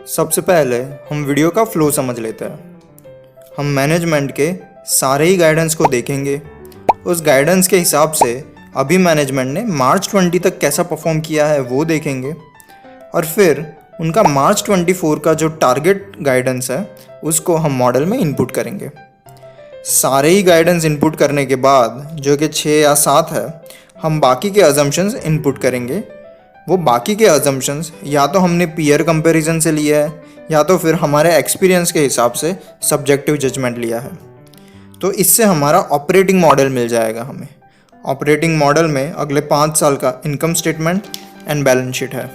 सबसे पहले हम वीडियो का फ्लो समझ लेते हैं। हम मैनेजमेंट के सारे ही गाइडेंस को देखेंगे। उस गाइडेंस के हिसाब से अभी मैनेजमेंट ने मार्च 20 तक कैसा परफॉर्म किया है वो देखेंगे, और फिर उनका मार्च 24 का जो टारगेट गाइडेंस है उसको हम मॉडल में इनपुट करेंगे। सारे ही गाइडेंस इनपुट करने के बाद जो कि 6 या 7 है, हम बाकी के अजम्पशंस इनपुट करेंगे। वो बाकी के अजम्पशंस या तो हमने पीयर कंपैरिजन से लिया है या तो फिर हमारे एक्सपीरियंस के हिसाब से सब्जेक्टिव जजमेंट लिया है। तो इससे हमारा ऑपरेटिंग मॉडल मिल जाएगा हमें। ऑपरेटिंग मॉडल में अगले 5 साल का income statement and balance sheet है।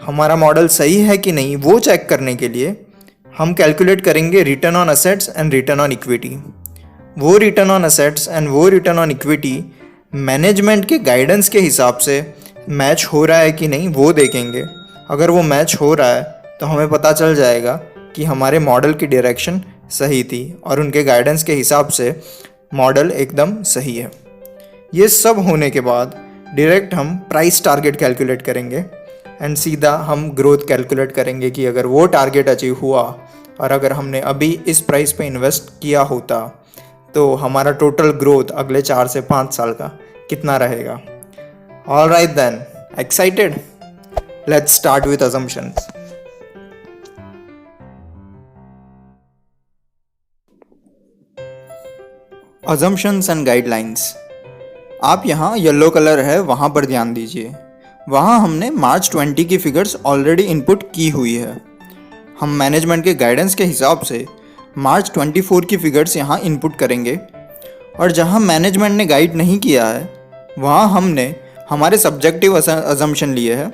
हमारा मॉडल सही है कि नहीं वो चेक करने के लिए हम कैलकुलेट करेंगे return on assets and return on equity. वो रिटर्न ऑन असेट्स एंड वो रिटर्न ऑन इक्विटी मैनेजमेंट के गाइडेंस के हिसाब से मैच हो रहा है कि नहीं वो देखेंगे। अगर वो मैच हो रहा है तो हमें पता चल जाएगा कि हमारे मॉडल की डायरेक्शन सही थी और उनके गाइडेंस के हिसाब से मॉडल एकदम सही है। ये सब होने के बाद डायरेक्ट हम प्राइस टारगेट कैलकुलेट करेंगे एंड सीधा हम ग्रोथ कैलकुलेट करेंगे कि अगर वो टारगेट अचीव हुआ और अगर हमने अभी इस प्राइस पे इन्वेस्ट किया होता तो हमारा टोटल ग्रोथ अगले 4 से 5 साल का कितना रहेगा। Alright then, excited? Let's start with assumptions. Assumptions and guidelines. आप यहाँ येलो कलर है वहाँ पर ध्यान दीजिए। वहाँ हमने मार्च 20 की फिगर्स ऑलरेडी इनपुट की हुई है। हम मैनेजमेंट के गाइडेंस के हिसाब से मार्च 24 की फिगर्स यहाँ इनपुट करेंगे, और जहाँ मैनेजमेंट ने गाइड नहीं किया है वहाँ हमने हमारे सब्जेक्टिव अजम्पशन लिए हैं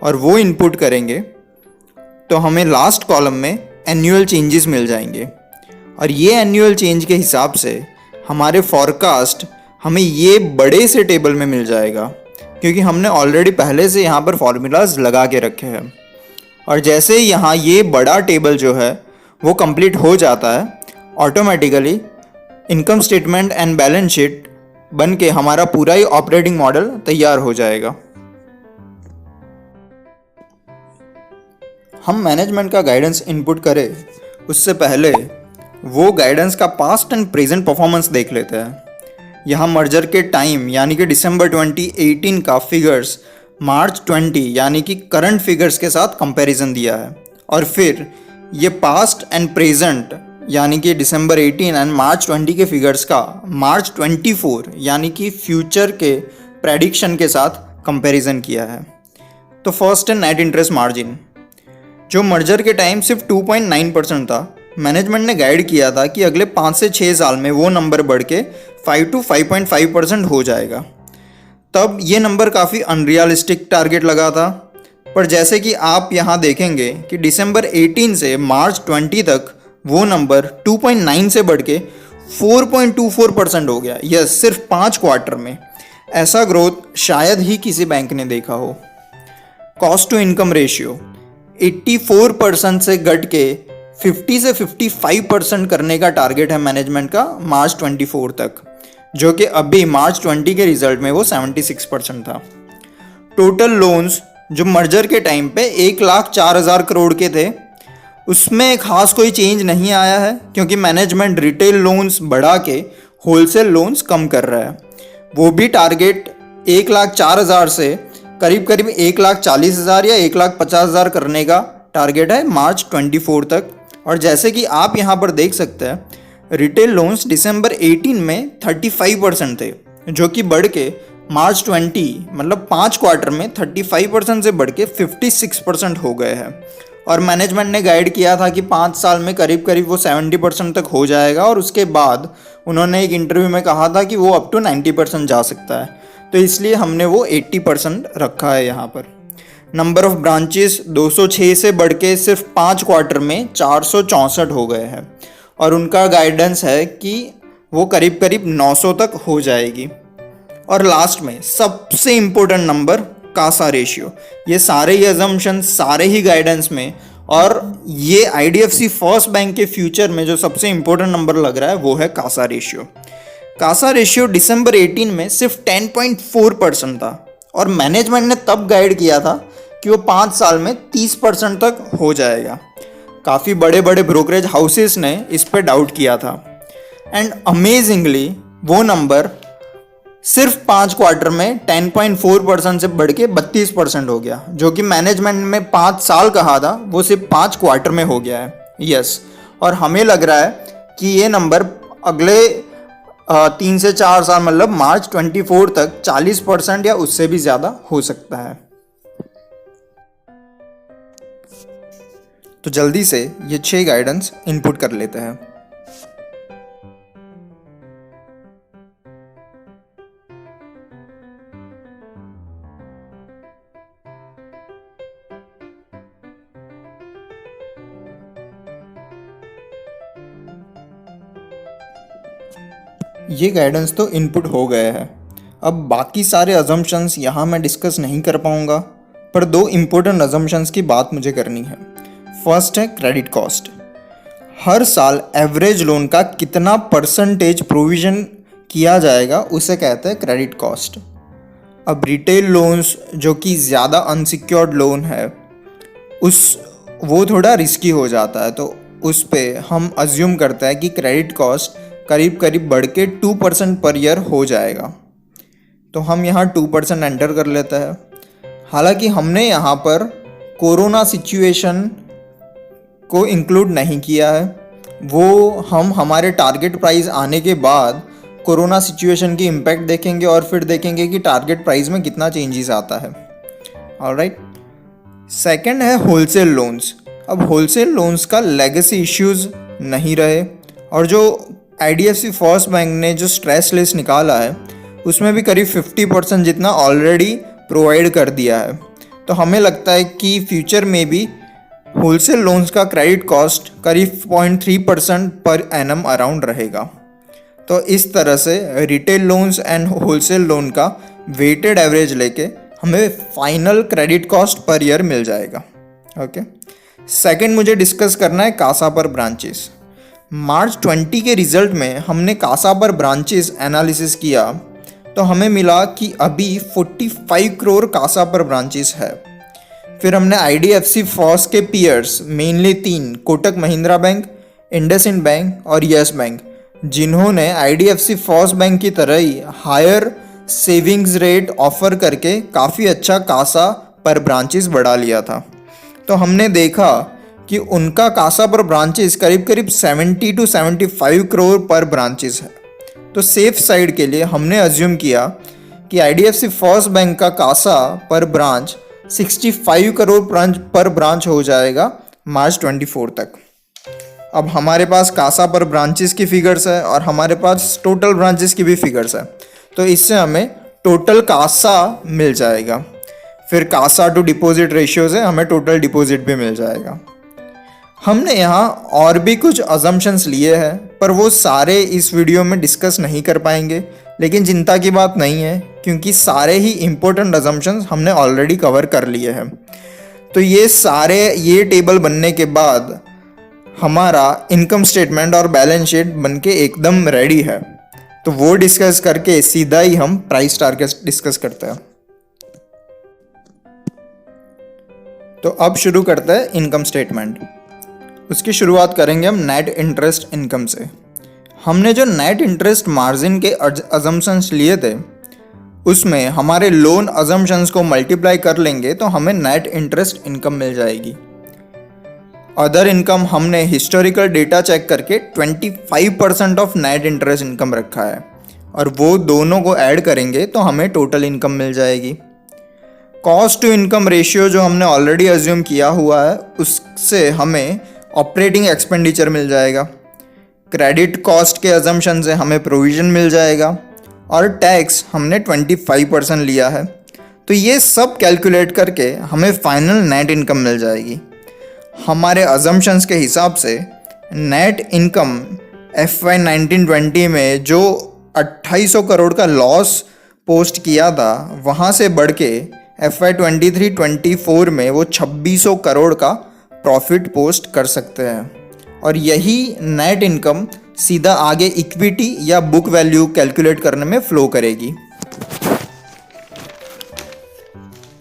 और वो इनपुट करेंगे। तो हमें लास्ट कॉलम में एनुअल चेंजेस मिल जाएंगे, और ये एनुअल चेंज के हिसाब से हमारे फॉरकास्ट हमें ये बड़े से टेबल में मिल जाएगा, क्योंकि हमने ऑलरेडी पहले से यहाँ पर फॉर्मूलाज लगा के रखे हैं। और जैसे यहाँ ये बड़ा टेबल जो है वो कंप्लीट हो जाता है, automatically income statement and balance sheet बन के हमारा पूरा ही ऑपरेटिंग मॉडल तैयार हो जाएगा। हम मैनेजमेंट का गाइडेंस इनपुट करें उससे पहले वो गाइडेंस का पास्ट एंड प्रेजेंट परफॉर्मेंस देख लेते हैं। यहाँ मर्जर के टाइम यानी कि दिसंबर 2018 का फिगर्स मार्च 20 यानी कि करंट फिगर्स के साथ कंपैरिजन दिया है, और फिर ये पास्ट एंड प्रेजेंट यानी कि दिसंबर 18 एंड मार्च 20 के फिगर्स का मार्च 24 यानी कि फ्यूचर के प्रेडिक्शन के साथ कंपैरिजन किया है। तो फर्स्ट है नेट इंटरेस्ट मार्जिन, जो मर्जर के टाइम सिर्फ 2.9% था। मैनेजमेंट ने गाइड किया था कि अगले 5 से 6 साल में वो नंबर बढ़ के 5 to 5.5% हो जाएगा। तब ये नंबर काफ़ी अनरियलिस्टिक टारगेट लगा था, पर जैसे कि आप यहाँ देखेंगे कि दिसंबर 18 से मार्च 20 तक वो नंबर 2.9 से बढ़ के 4.24% हो गया। यस, सिर्फ 5 क्वार्टर में। ऐसा ग्रोथ शायद ही किसी बैंक ने देखा हो। कॉस्ट टू इनकम रेशियो 84% से घट के 50 से 55% करने का टारगेट है मैनेजमेंट का मार्च 24 तक, जो कि अभी मार्च 20 के रिजल्ट में वो 76% था। टोटल लोन्स जो मर्जर के टाइम पे 1,04,000 करोड़ के थे, उसमें खास कोई चेंज नहीं आया है, क्योंकि मैनेजमेंट रिटेल लोन्स बढ़ा के होलसेल लोन्स कम कर रहा है। वो भी टारगेट 1,04,000 से करीब करीब 1,40,000 या 1,50,000 करने का टारगेट है मार्च 24 तक। और जैसे कि आप यहाँ पर देख सकते हैं, रिटेल लोन्स दिसंबर 18 में 35% थे, जो कि बढ़ के मार्च 20 मतलब 5 क्वार्टर में 35% से बढ़ के 56% हो गए हैं। और मैनेजमेंट ने गाइड किया था कि 5 साल में करीब करीब वो 70% तक हो जाएगा, और उसके बाद उन्होंने एक इंटरव्यू में कहा था कि वो अप टू 90% जा सकता है। तो इसलिए हमने वो 80% रखा है यहाँ पर। नंबर ऑफ ब्रांचेस 206 से बढ़ के सिर्फ 5 क्वार्टर में 464 हो गए हैं, और उनका गाइडेंस है कि वो करीब करीब 900 तक हो जाएगी। और लास्ट में सबसे इम्पोर्टेंट नंबर कासा रेशियो। ये सारे ही अजम्पशन, सारे ही गाइडेंस में, और ये IDFC फर्स्ट बैंक के फ्यूचर में जो सबसे इम्पोर्टेंट नंबर लग रहा है वो है कासा रेशियो। कासा रेशियो दिसंबर 18 में सिर्फ 10.4% था, और मैनेजमेंट ने तब गाइड किया था कि वो 5 साल में 30% तक हो जाएगा। काफ़ी बड़े बड़े ब्रोकरेज हाउसेस ने इस पे डाउट किया था एंड अमेजिंगली वो नंबर सिर्फ 5 क्वार्टर में 10.4% से बढ़ के 32% हो गया। जो कि मैनेजमेंट में 5 साल कहा था वो सिर्फ 5 क्वार्टर में हो गया है। यस, और हमें लग रहा है कि ये नंबर अगले 3 से 4 साल मतलब मार्च 24 तक 40% या उससे भी ज़्यादा हो सकता है। तो जल्दी से ये 6 गाइडेंस इनपुट कर लेते हैं। ये गाइडेंस तो इनपुट हो गए हैं। अब बाकी सारे अजम्पशंस यहाँ मैं डिस्कस नहीं कर पाऊँगा, पर 2 इम्पोर्टेंट अजम्पशंस की बात मुझे करनी है। फर्स्ट है क्रेडिट कॉस्ट। हर साल एवरेज लोन का कितना परसेंटेज प्रोविज़न किया जाएगा उसे कहते हैं क्रेडिट कॉस्ट। अब रिटेल लोन्स जो कि ज़्यादा अनसिक्योर्ड लोन है वो थोड़ा रिस्की हो जाता है, तो उस पे हम अज्यूम करते हैं कि क्रेडिट कॉस्ट करीब करीब बढ़ के 2% पर ईयर हो जाएगा। तो हम यहाँ 2% एंटर कर लेते हैं। हालांकि हमने यहाँ पर कोरोना सिचुएशन को इंक्लूड नहीं किया है, वो हम हमारे टारगेट प्राइस आने के बाद कोरोना सिचुएशन की इम्पैक्ट देखेंगे और फिर देखेंगे कि टारगेट प्राइस में कितना चेंजेस आता है। ऑलराइट, सेकंड है होलसेल लोन्स। अब होलसेल लोन्स का लेगेसी इश्यूज नहीं रहे और जो IDFC फर्स्ट बैंक ने जो स्ट्रेस लिस्ट निकाला है उसमें भी करीब 50% जितना ऑलरेडी प्रोवाइड कर दिया है। तो हमें लगता है कि फ्यूचर में भी होलसेल लोन्स का क्रेडिट कॉस्ट करीब 0.3% पर एनम अराउंड रहेगा। तो इस तरह से retail loans and wholesale loan का वेटेड एवरेज लेके हमें final credit cost per year मिल जाएगा। ओके, सेकंड मुझे डिस्कस करना है कासा पर ब्रांचेस। मार्च 20 के रिजल्ट में हमने कासा पर ब्रांचेस एनालिसिस किया तो हमें मिला कि अभी 45 करोड़ कासा पर ब्रांचेस है। फिर हमने IDFC फर्स्ट के peers mainly 3 Kotak Mahindra bank, IndusInd bank और यस बैंक, जिन्होंने IDFC फर्स्ट बैंक की तरह ही हायर सेविंग्स रेट ऑफर करके काफ़ी अच्छा कासा पर ब्रांचेस बढ़ा लिया था, तो हमने देखा कि उनका कासा पर ब्रांचेस करीब करीब 70 to 75 करोड़ पर ब्रांचेस है। तो सेफ साइड के लिए हमने अज्यूम किया कि IDFC फर्स्ट बैंक का कासा पर ब्रांच 65 करोड़ पर ब्रांच हो जाएगा मार्च 24 तक। अब हमारे पास कासा पर ब्रांचेस की फिगर्स है और हमारे पास टोटल ब्रांचेस की भी फिगर्स है, तो इससे हमें टोटल कासा मिल जाएगा। फिर कासा टू डिपॉजिट रेशियो से हमें टोटल डिपॉजिट भी मिल जाएगा। हमने यहाँ और भी कुछ अजम्पशंस लिए हैं, पर वो सारे इस वीडियो में डिस्कस नहीं कर पाएंगे, लेकिन चिंता की बात नहीं है क्योंकि सारे ही इम्पोर्टेंट अजम्पशंस हमने ऑलरेडी कवर कर लिए हैं। तो ये टेबल बनने के बाद हमारा इनकम स्टेटमेंट और बैलेंस शीट बनके एकदम रेडी है, तो वो डिस्कस करके सीधा ही हम प्राइस टारगेट डिस्कस करते हैं। तो अब शुरू करते हैं इनकम स्टेटमेंट। उसकी शुरुआत करेंगे हम नेट इंटरेस्ट इनकम से। हमने जो नेट इंटरेस्ट मार्जिन के अजम्पशंस लिए थे उसमें हमारे लोन अजम्पशंस को मल्टीप्लाई कर लेंगे तो हमें नेट इंटरेस्ट इनकम मिल जाएगी। अदर इनकम हमने हिस्टोरिकल डेटा चेक करके 25% ऑफ नेट इंटरेस्ट इनकम रखा है और वो दोनों को ऐड करेंगे तो हमें टोटल इनकम मिल जाएगी। कॉस्ट टू इनकम रेशियो जो हमने ऑलरेडी अज्यूम किया हुआ है उससे हमें ऑपरेटिंग एक्सपेंडिचर मिल जाएगा। क्रेडिट कॉस्ट के अजम्पशन से हमें प्रोविज़न मिल जाएगा और टैक्स हमने 25% लिया है। तो ये सब कैलकुलेट करके हमें फाइनल नेट इनकम मिल जाएगी। हमारे अजम्पशंस के हिसाब से नेट इनकम FY 19-20 में जो 2800 करोड़ का लॉस पोस्ट किया था वहाँ से बढ़ के FY 23-24 में वो 2600 करोड़ का प्रॉफिट पोस्ट कर सकते हैं और यही नेट इनकम सीधा आगे इक्विटी या बुक वैल्यू कैलकुलेट करने में फ्लो करेगी।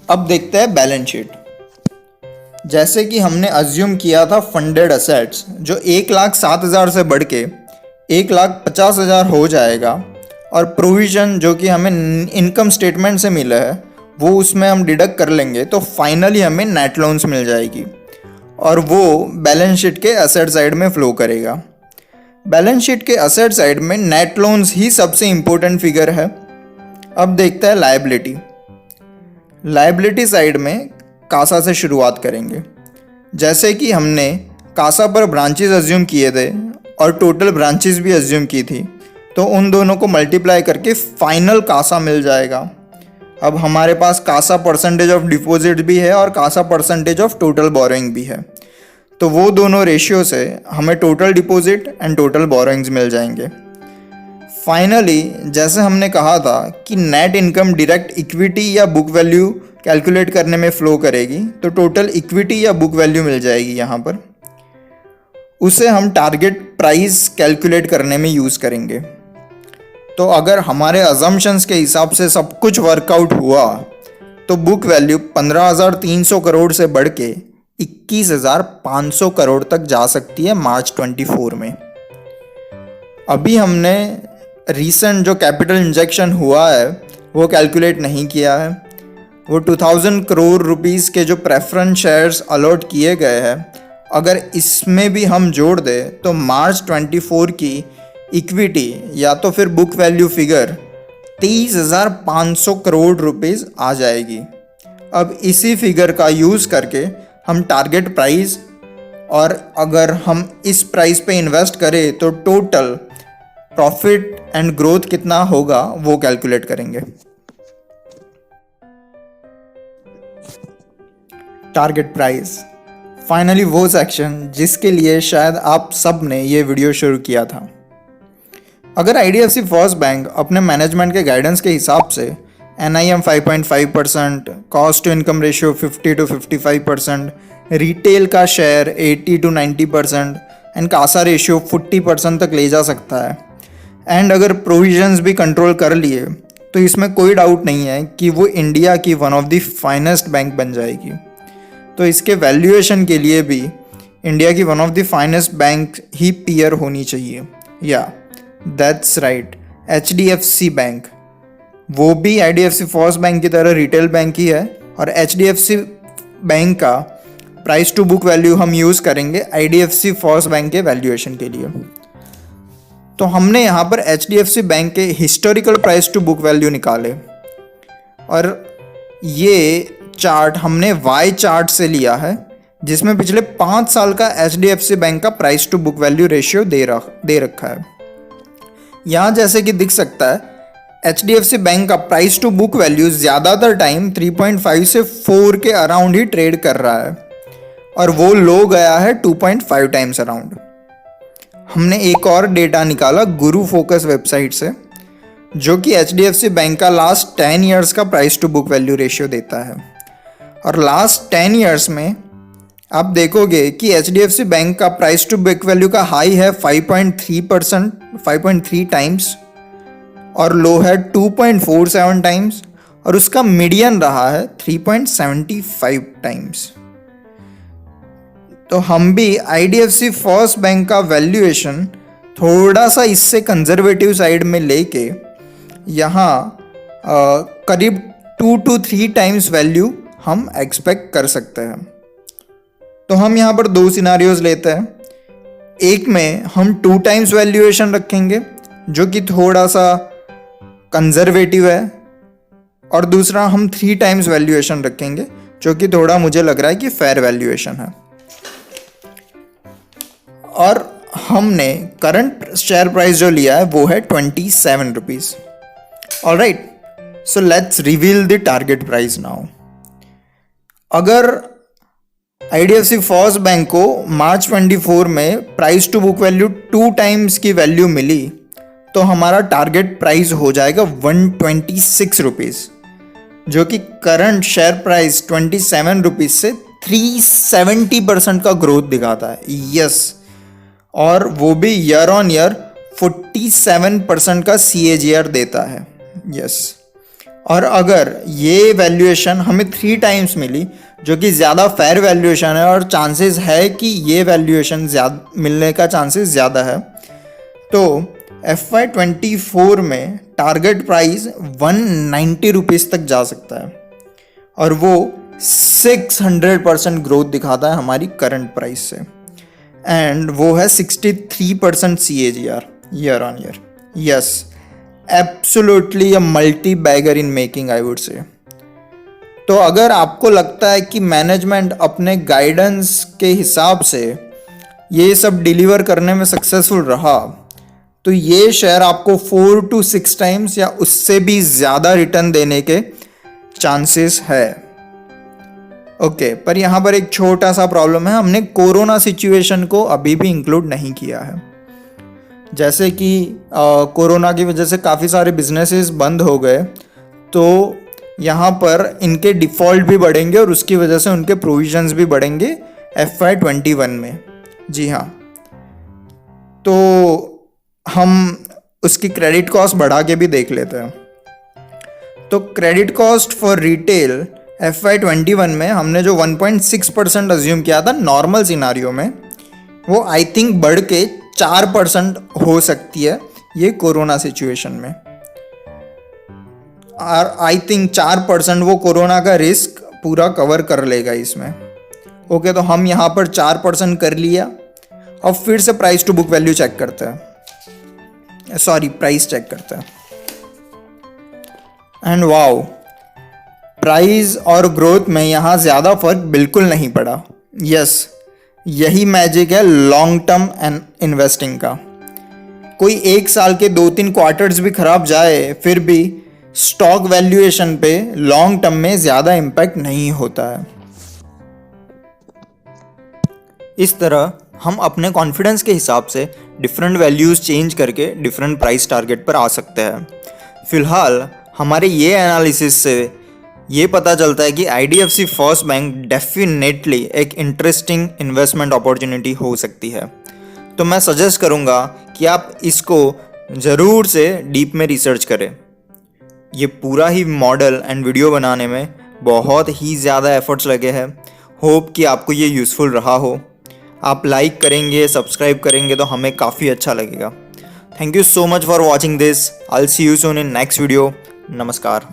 अब देखते हैं बैलेंस शीट। जैसे कि हमने अज्यूम किया था फंडेड असेट्स जो 1,07,000 से बढ़ के 1,50,000 हो जाएगा, और प्रोविज़न जो कि हमें इनकम स्टेटमेंट से मिला है वो उसमें हम डिडक्ट कर लेंगे, तो फाइनली हमें नेट लोन्स मिल जाएगी और वो बैलेंस शीट के असेट साइड में फ्लो करेगा। बैलेंस शीट के असेट साइड में नेट लोन्स ही सबसे इम्पोर्टेंट फिगर है। अब देखते हैं लायबिलिटी। लायबिलिटी साइड में कासा से शुरुआत करेंगे। जैसे कि हमने कासा पर ब्रांचेस अज्यूम किए थे और टोटल ब्रांचेस भी अज्यूम की थी, तो उन दोनों को मल्टीप्लाई करके फाइनल कासा मिल जाएगा। अब हमारे पास कासा परसेंटेज ऑफ डिपॉजिट भी है और CASA percentage of total borrowing भी है, तो वो दोनों रेशियो से हमें total deposit and total borrowings मिल जाएंगे। फाइनली जैसे हमने कहा था कि नेट इनकम डायरेक्ट इक्विटी या बुक वैल्यू कैलकुलेट करने में फ्लो करेगी, तो टोटल इक्विटी या बुक वैल्यू मिल जाएगी यहाँ पर। उसे हम टारगेट प्राइस कैलकुलेट करने में यूज़ करेंगे। तो अगर हमारे अजम्पशंस के हिसाब से सब कुछ वर्कआउट हुआ तो बुक वैल्यू 15,300 करोड़ से बढ़ के 21,500 करोड़ तक जा सकती है मार्च 24 में। अभी हमने रीसेंट जो कैपिटल इंजेक्शन हुआ है वो कैलकुलेट नहीं किया है। वो 2,000 करोड़ रुपीस के जो प्रेफरेंस शेयर्स अलॉट किए गए हैं, अगर इसमें भी हम जोड़ दें तो मार्च 24 की इक्विटी या तो फिर book value figure 23,500 crore rupees आ जाएगी। अब इसी फिगर का यूज़ करके हम टारगेट प्राइस, और अगर हम इस प्राइस पे इन्वेस्ट करें तो टोटल प्रॉफिट एंड ग्रोथ कितना होगा वो कैलकुलेट करेंगे। टारगेट प्राइस फाइनली वो सेक्शन जिसके लिए शायद आप सब ने ये वीडियो शुरू किया था। अगर IDFC फर्स्ट बैंक अपने मैनेजमेंट के गाइडेंस के हिसाब से NIM 5.5%, cost to income ratio 50 to 55%, retail का share 80 to 90% and CASA ratio 40% तक ले जा सकता है, एंड अगर प्रोविजंस भी कंट्रोल कर लिए, तो इसमें कोई डाउट नहीं है कि वो इंडिया की one of the finest bank बन जाएगी। तो इसके वैल्यूएशन के लिए भी इंडिया की one of the finest bank he peer होनी चाहिए। या दैट्स राइट, HDFC बैंक, वो भी IDFC फर्स्ट बैंक की तरह रिटेल बैंक ही है, और HDFC बैंक का प्राइस टू बुक वैल्यू हम यूज़ करेंगे IDFC फर्स्ट बैंक के वैल्यूएशन के लिए। तो हमने यहाँ पर HDFC बैंक के historical price to book value निकाले, और ये चार्ट हमने Y चार्ट से लिया है जिसमें पिछले 5 साल का HDFC बैंक का price to book value ratio दे रखा है। यहाँ जैसे कि दिख सकता है HDFC बैंक का प्राइस टू बुक वैल्यू ज़्यादातर टाइम 3.5 से 4 के अराउंड ही ट्रेड कर रहा है, और वो लो गया है 2.5 टाइम्स अराउंड। हमने एक और डेटा निकाला गुरु फोकस वेबसाइट से, जो कि HDFC बैंक का लास्ट 10 ईयर्स का price to book value ratio देता है। और लास्ट 10 ईयर्स में आप देखोगे कि HDFC बैंक का प्राइस टू बुक वैल्यू का हाई है 5.3 टाइम्स, और लो है 2.47 टाइम्स, और उसका मीडियन रहा है 3.75 टाइम्स। तो हम भी IDFC फर्स्ट बैंक का वैल्यूएशन थोड़ा सा इससे कंजर्वेटिव साइड में लेके यहाँ करीब 2 to 3 टाइम्स वैल्यू हम एक्सपेक्ट कर सकते हैं। तो हम यहाँ पर 2 सिनारियोज लेते हैं। एक में हम 2 टाइम्स वैल्यूएशन रखेंगे जो कि थोड़ा सा कंजर्वेटिव है, और दूसरा हम 3 टाइम्स वैल्यूएशन रखेंगे जो कि थोड़ा मुझे लग रहा है कि फेयर वैल्यूएशन है। और हमने करंट शेयर प्राइस जो लिया है वो है 27 rupees. Alright, so let's reveal the target price now. अगर IDFC फर्स्ट बैंक को मार्च 24 में price to book value 2 times की वैल्यू मिली, तो हमारा टारगेट प्राइस हो जाएगा 126 रुपीज़, जो कि करंट शेयर प्राइस 27 रुपीज़ से 370% का ग्रोथ दिखाता है। यस, और वो भी ईयर ऑन ईयर 47% का CAGR देता है। यस, और अगर ये वैल्यूएशन हमें 3 टाइम्स मिली जो कि ज़्यादा फेयर वैल्यूएशन है और चांसेस है कि ये वैल्यूएशन ज़्यादा मिलने का चांसेस ज़्यादा है। तो FY24 में टारगेट प्राइस 190 रुपीज़ तक जा सकता है और वो 600% ग्रोथ दिखाता है हमारी करंट प्राइस से, एंड वो है 63% CAGR year on year. Yes, absolutely a multi bagger in making, I would say. तो अगर आपको लगता है कि मैनेजमेंट अपने गाइडेंस के हिसाब से ये सब डिलीवर करने में सक्सेसफुल रहा, तो ये शेयर आपको 4 to 6 टाइम्स या उससे भी ज़्यादा रिटर्न देने के चांसेस है। ओके, पर यहाँ पर एक छोटा सा प्रॉब्लम है, हमने कोरोना सिचुएशन को अभी भी इंक्लूड नहीं किया है। जैसे कि कोरोना की वजह से काफ़ी सारे बिजनेसेस बंद हो गए, तो यहाँ पर इनके डिफ़ॉल्ट भी बढ़ेंगे और उसकी वजह से उनके प्रोविजंस भी बढ़ेंगे FY21 में। जी हाँ, तो हम उसकी क्रेडिट कॉस्ट बढ़ा के भी देख लेते हैं। तो credit cost for retail FY21 में हमने जो 1.6% अज्यूम किया था नॉर्मल सिनारियो में, वो आई थिंक बढ़ के 4% हो सकती है ये कोरोना सिचुएशन में। और आई थिंक 4% वो कोरोना का रिस्क पूरा कवर कर लेगा इसमें। ओके, तो हम यहाँ पर 4% कर लिया। अब फिर से price to book value check करते हैं, सॉरी प्राइस चेक करते हैं, एंड वाओ, प्राइस और ग्रोथ में यहाँ ज़्यादा फर्क बिल्कुल नहीं पड़ा। यस, यही मैजिक है लॉन्ग टर्म एंड इन्वेस्टिंग का। कोई एक साल के 2-3 क्वार्टर्स भी खराब जाए, फिर भी स्टॉक वैल्यूएशन पे लॉन्ग टर्म में ज़्यादा इम्पैक्ट नहीं होता है। इस तरह हम अपने कॉन्फिडेंस के हिसाब से डिफरेंट वैल्यूज़ चेंज करके डिफरेंट प्राइस टारगेट पर आ सकते हैं। फिलहाल हमारे ये एनालिसिस से ये पता चलता है कि IDFC फर्स्ट बैंक डेफिनेटली एक इंटरेस्टिंग इन्वेस्टमेंट अपॉर्चुनिटी हो सकती है। तो मैं सजेस्ट करूँगा कि आप इसको ज़रूर से डीप में रिसर्च करें। ये पूरा ही मॉडल एंड वीडियो बनाने में बहुत ही ज़्यादा एफर्ट्स लगे हैं। होप कि आपको ये यूज़फुल रहा हो। आप लाइक करेंगे, सब्सक्राइब करेंगे तो हमें काफ़ी अच्छा लगेगा। Thank you so much for watching this. I will see you soon in next video. नमस्कार।